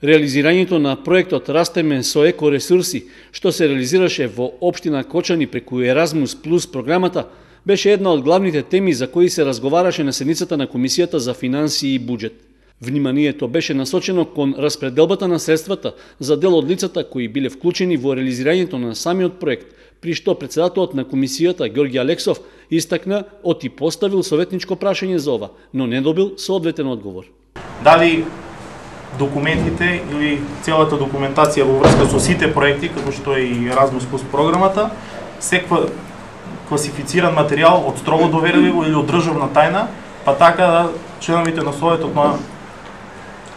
Реализирањето на проектот Растеме со екоресурси, што се реализираше во општина Кочани преку Еразмус Плюс програмата, беше една од главните теми за кои се разговараше на седницата на Комисијата за финансии и буџет. Вниманието беше насочено кон распределбата на средствата за дел од лицата кои биле вклучени во реализирањето на самиот проект, при што председателот на Комисијата Ѓорѓи Алексов истакна оти поставил советничко прашање за ова, но не добил соодветен одговор. Дали документите или целата документација во врска со сите проекти, како што е и Еразмус Плюс програмата, секва класифициран материјал од строго доверливо или од државна тајна, па така да членовите на Советот на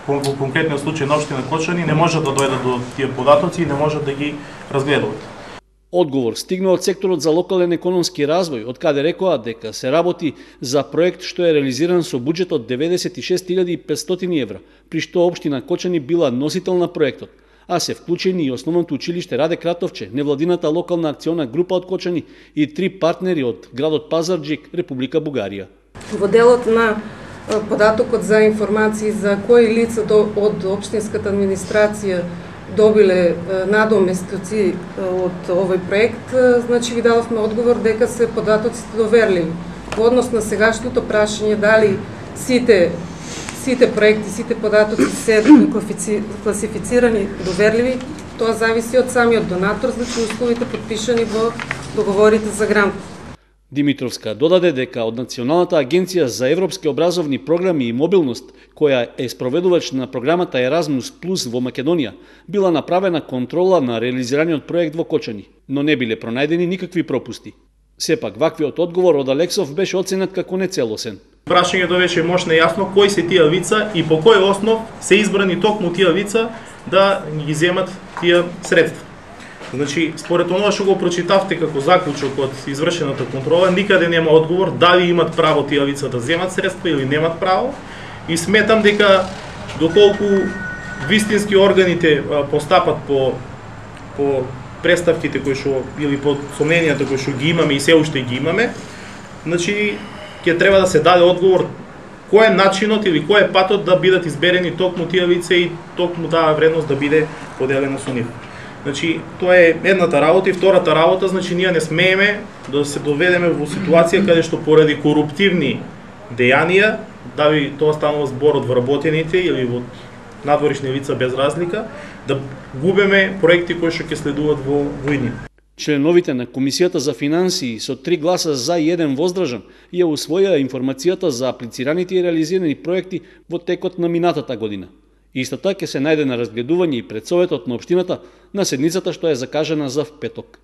во конкретниот случај на општина Кочани не можат да дојдат до тие податоци и не можат да ги разгледуваат. Одговор стигна од секторот за локален економски развој, од каде рекоа дека се работи за проект што е реализиран со буџет од 96.500 евра, при што општина Кочани била носител на проектот, а се вклучени и Основното училиште Раде Кратовче, невладината локална акциона група од Кочани и 3 партнери од градот Пазарџик, Република Бугарија. Во делот на податокот за информации за кои лица од општинската администрација добиле надоместоци од овој проект, значи ви дадовме одговор дека се податоците доверливи. Во однос на сегашното прашање дали сите проекти, сите податоци се класифицирани доверливи, тоа зависи од самиот донатор, значи условите подпишани во договорите за грант. Димитровска додаде дека од Националната агенција за европски образовни програми и мобилност, која е спроведувач на програмата Еразмус Плюс во Македонија, била направена контрола на реализираниот проект во Кочани, но не биле пронајдени никакви пропусти. Сепак, ваквиот одговор од Алексов беше оценет како нецелосен. Прашањето беше мощно јасно кои се тие лица и по кој основ се избрани токму тие лица да ги земат тие средства. Значи, според оноа што го прочитавте како заклучок од извршената контрола, никаде нема одговор дали имат право тие лица да земат средства или немат право. И сметам дека доколку вистински органите постапат по представките кои што или по сомненијата кои што ги имаме и се уште ги имаме, значи ќе треба да се даде одговор кој е начинот или кој е патот да бидат изберени токму тие лица и токму таа вредност да биде поделена со нив. Значи, тоа е едната работа и втората работа, значи ние не смееме да се доведеме во ситуација каде што поради коруптивни дејанија, дали тоа станува збор од вработените или од надворишни лица без разлика, да губеме проекти кои што ќе следуваат во иднина. Членовите на Комисијата за финансии со 3 гласа за и 1 воздржан ја усвоија информацијата за аплицираните и реализирани проекти во текот на минатата година. Истата ќе се најде на разгледување и пред Советот на општината на седницата што е закажана за петок.